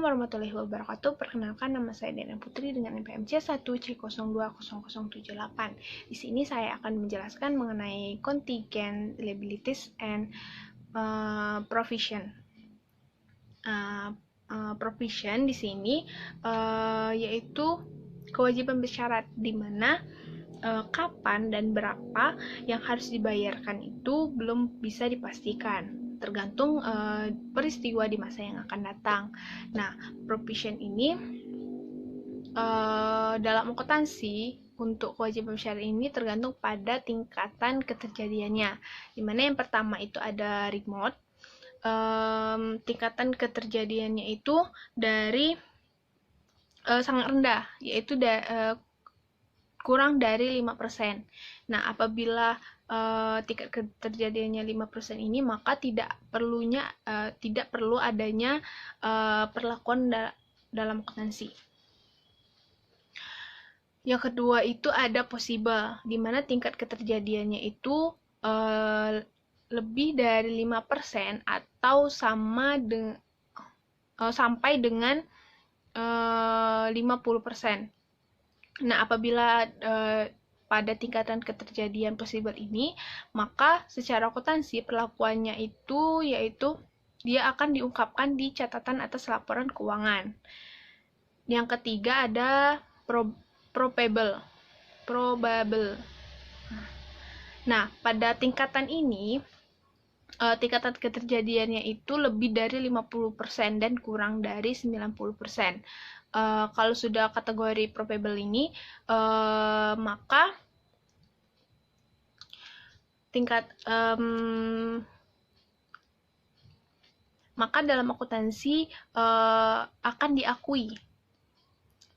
Assalamualaikum warahmatullahi wabarakatuh. Perkenalkan, nama saya Dena Putri dengan NPM C1C020078. Di sini saya akan menjelaskan mengenai contingent liabilities and provision. Provision di sini yaitu kewajiban bersyarat, di mana kapan dan berapa yang harus dibayarkan itu belum bisa dipastikan, tergantung peristiwa di masa yang akan datang. Nah, provision ini dalam akuntansi untuk kewajiban bersyarat ini tergantung pada tingkatan keterjadiannya, dimana yang pertama itu ada remote. Tingkatan keterjadiannya itu dari sangat rendah, yaitu kurang dari 5%. Nah, apabila tingkat keterjadiannya 5% ini, maka tidak perlu adanya perlakuan dalam akuntansi. Yang kedua itu ada possible, di mana tingkat keterjadiannya itu lebih dari 5% atau sampai dengan 50%. Nah, apabila pada tingkatan keterjadian possible ini, maka secara akuntansi perlakuannya itu yaitu dia akan diungkapkan di catatan atas laporan keuangan. Yang ketiga ada probable. Nah, pada tingkatan ini tingkatan keterjadiannya itu lebih dari 50% dan kurang dari 90%. Kalau sudah kategori probable ini, maka dalam akuntansi akan diakui.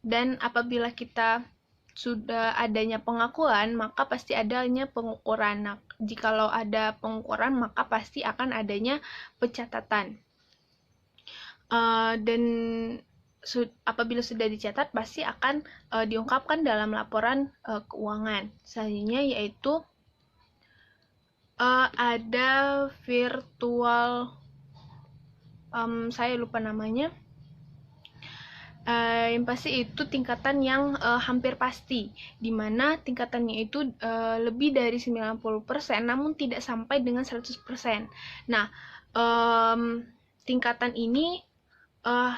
Dan apabila kita sudah adanya pengakuan, maka pasti adanya pengukuran. Nah, jikalau ada pengukuran, maka pasti akan adanya pencatatan. Dan apabila sudah dicatat, pasti akan diungkapkan dalam laporan keuangan. Selanjutnya yaitu ada virtual, saya lupa namanya. Yang pasti itu tingkatan yang hampir pasti, di mana tingkatannya itu lebih dari 90%, namun tidak sampai dengan 100%. Nah, tingkatan ini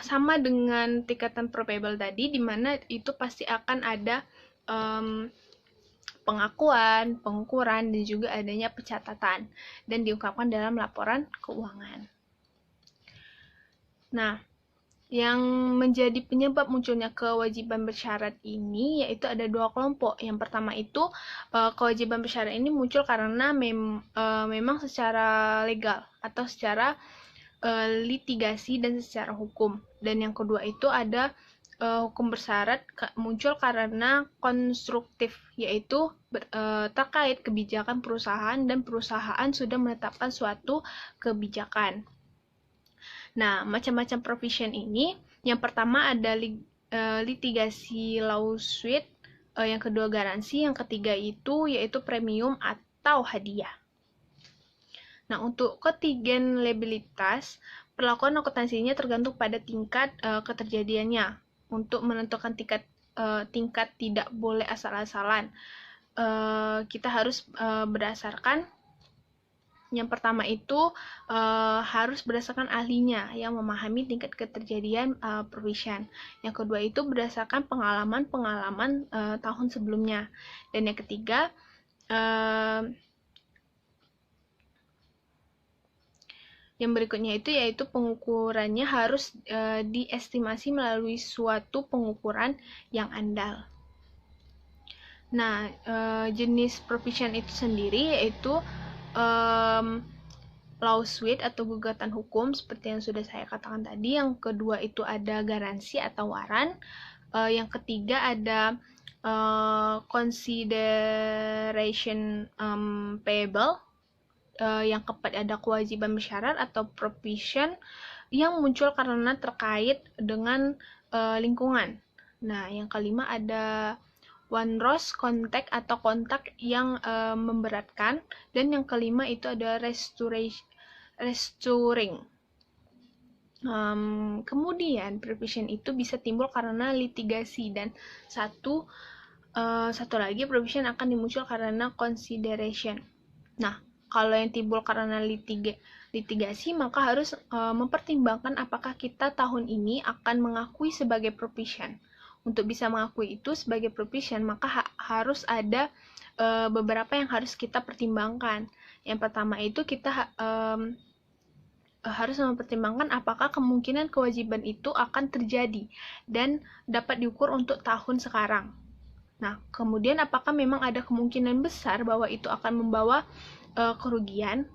sama dengan tingkatan probable tadi, di mana itu pasti akan ada pengakuan, pengukuran, dan juga adanya pencatatan, dan diungkapkan dalam laporan keuangan. Nah, yang menjadi penyebab munculnya kewajiban bersyarat ini yaitu ada dua kelompok. Yang pertama itu kewajiban bersyarat ini muncul karena memang secara legal atau secara litigasi dan secara hukum. Dan yang kedua itu ada hukum bersyarat muncul karena konstruktif, yaitu terkait kebijakan perusahaan dan perusahaan sudah menetapkan suatu kebijakan. Nah, macam-macam provision ini, yang pertama ada litigasi lawsuit, yang kedua garansi, yang ketiga itu yaitu premium atau hadiah. Nah, untuk contingent liabilitas, perlakuan akuntansinya tergantung pada tingkat keterjadiannya. Untuk menentukan tingkat tidak boleh asal-asalan. Kita harus berdasarkan, yang pertama itu harus berdasarkan ahlinya yang memahami tingkat keterjadian provision. Yang kedua itu berdasarkan pengalaman tahun sebelumnya. Dan yang ketiga, yang berikutnya itu yaitu pengukurannya harus diestimasi melalui suatu pengukuran yang andal. Nah, jenis provision itu sendiri yaitu lawsuit atau gugatan hukum seperti yang sudah saya katakan tadi. Yang kedua itu ada garansi atau waran. Yang ketiga ada consideration payable. Yang keempat ada kewajiban bersyarat atau provision yang muncul karena terkait dengan lingkungan. Nah, yang kelima ada onerous contact atau kontak yang memberatkan, dan yang kelima itu ada restoring. Kemudian provision itu bisa timbul karena litigasi, dan satu lagi provision akan dimuncul karena consideration. Nah, kalau yang timbul karena litigasi maka harus mempertimbangkan apakah kita tahun ini akan mengakui sebagai provision. Untuk bisa mengakui itu sebagai provision maka harus ada beberapa yang harus kita pertimbangkan. Yang pertama itu kita harus mempertimbangkan apakah kemungkinan kewajiban itu akan terjadi dan dapat diukur untuk tahun sekarang. Nah, kemudian apakah memang ada kemungkinan besar bahwa itu akan membawa kerugian?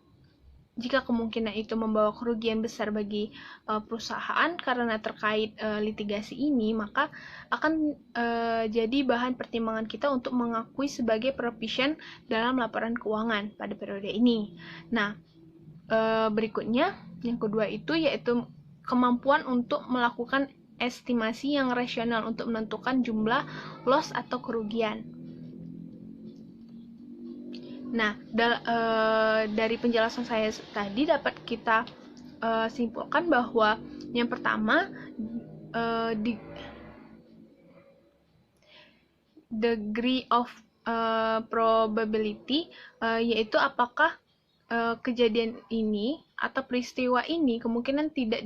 Jika kemungkinan itu membawa kerugian besar bagi perusahaan karena terkait litigasi ini, maka akan jadi bahan pertimbangan kita untuk mengakui sebagai provision dalam laporan keuangan pada periode ini. Nah, berikutnya, yang kedua itu yaitu kemampuan untuk melakukan estimasi yang rasional untuk menentukan jumlah loss atau kerugian. Nah, dari penjelasan saya tadi dapat kita simpulkan bahwa yang pertama, degree of probability, yaitu apakah kejadian ini atau peristiwa ini kemungkinan tidak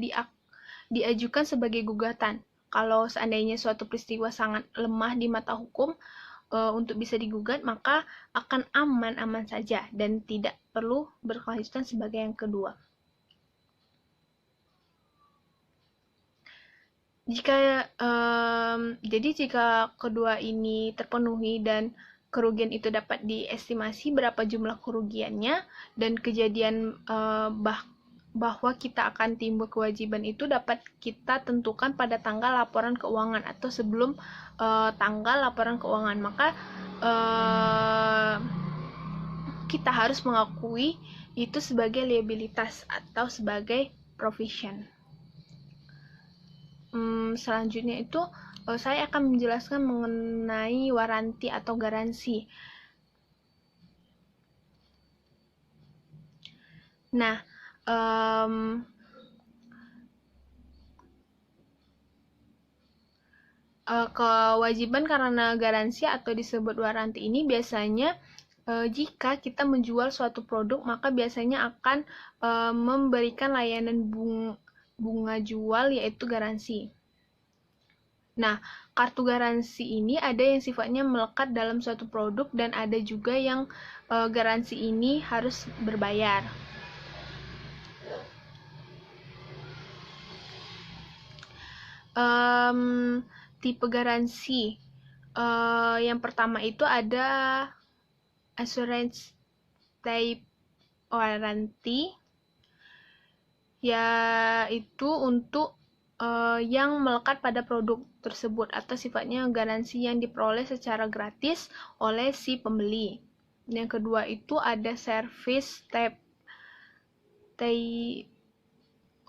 diajukan sebagai gugatan. Kalau seandainya suatu peristiwa sangat lemah di mata hukum untuk bisa digugat, maka akan aman-aman saja dan tidak perlu berkelanjutan sebagai yang kedua. Jadi jika kedua ini terpenuhi dan kerugian itu dapat diestimasi berapa jumlah kerugiannya, dan kejadian bahwa kita akan timbul kewajiban itu dapat kita tentukan pada tanggal laporan keuangan atau sebelum tanggal laporan keuangan, maka kita harus mengakui itu sebagai liabilitas atau sebagai provision. Selanjutnya itu saya akan menjelaskan mengenai waranti atau garansi. Nah, kewajiban karena garansi atau disebut waranti ini biasanya jika kita menjual suatu produk maka biasanya akan memberikan layanan bunga jual yaitu garansi. Nah, kartu garansi ini ada yang sifatnya melekat dalam suatu produk dan ada juga yang garansi ini harus berbayar. Tipe garansi yang pertama itu ada assurance type warranty, yaitu untuk yang melekat pada produk tersebut atau sifatnya garansi yang diperoleh secara gratis oleh si pembeli. Yang kedua itu ada service type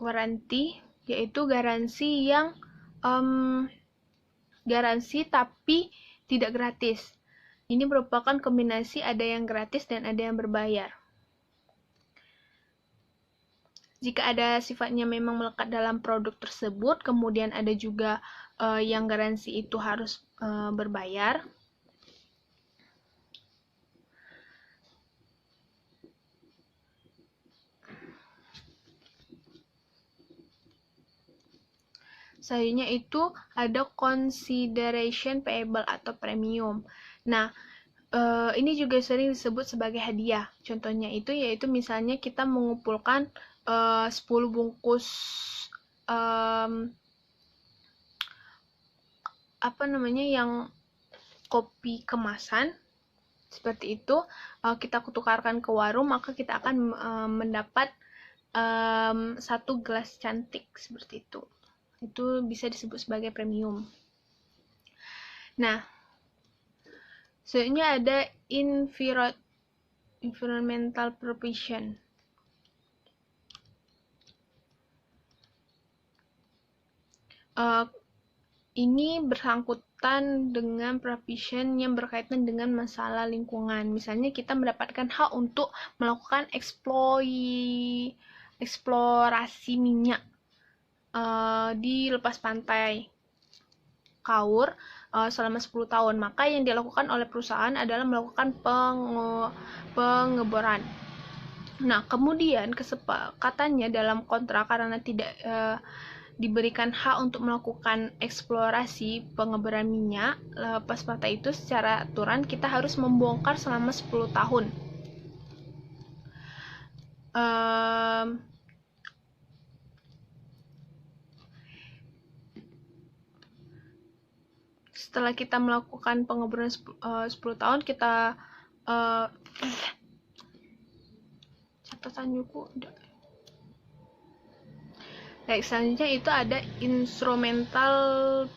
warranty, yaitu garansi yang garansi tapi tidak gratis. Ini merupakan kombinasi ada yang gratis dan ada yang berbayar. Jika ada sifatnya memang melekat dalam produk tersebut, kemudian ada juga yang garansi itu harus berbayar. Selanjutnya itu ada consideration payable atau premium. Nah, ini juga sering disebut sebagai hadiah. Contohnya itu yaitu misalnya kita mengumpulkan 10 bungkus yang kopi kemasan seperti itu, kita tukarkan ke warung, maka kita akan mendapat 1 gelas cantik seperti itu. Itu bisa disebut sebagai premium. Nah, selanjutnya ada environmental provision. Ini bersangkutan dengan provision yang berkaitan dengan masalah lingkungan. Misalnya kita mendapatkan hak untuk melakukan eksplorasi minyak. di lepas pantai Kaur selama 10 tahun. Maka yang dilakukan oleh perusahaan adalah melakukan pengeboran. Nah, kemudian kesepakatannya dalam kontrak karena tidak diberikan hak untuk melakukan eksplorasi pengeboran minyak lepas pantai itu, secara aturan kita harus membongkar selama 10 tahun. Setelah kita melakukan pengeboran 10 tahun, kita catatan juga udah. Baik, selanjutnya itu ada instrumental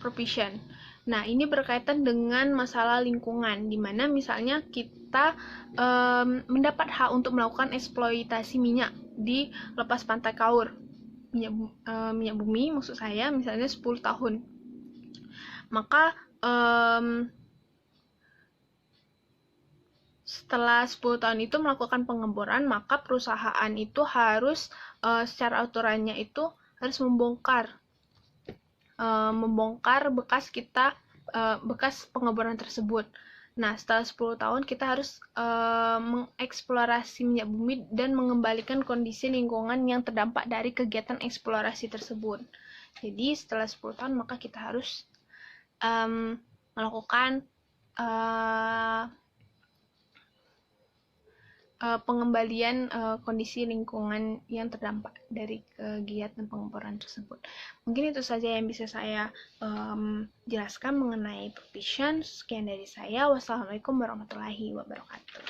provision. Nah, ini berkaitan dengan masalah lingkungan, di mana misalnya kita mendapat hak untuk melakukan eksploitasi minyak di lepas pantai Kaur, minyak bumi maksud saya, misalnya 10 tahun. Maka setelah 10 tahun itu melakukan pengeboran, maka perusahaan itu harus secara aturannya itu harus membongkar bekas pengeboran tersebut. Nah, setelah 10 tahun kita harus mengeksplorasi minyak bumi dan mengembalikan kondisi lingkungan yang terdampak dari kegiatan eksplorasi tersebut. Jadi setelah 10 tahun maka kita harus melakukan pengembalian kondisi lingkungan yang terdampak dari kegiatan pengeboran tersebut. Mungkin itu saja yang bisa saya jelaskan mengenai provision. Sekian dari saya. Wassalamualaikum warahmatullahi wabarakatuh.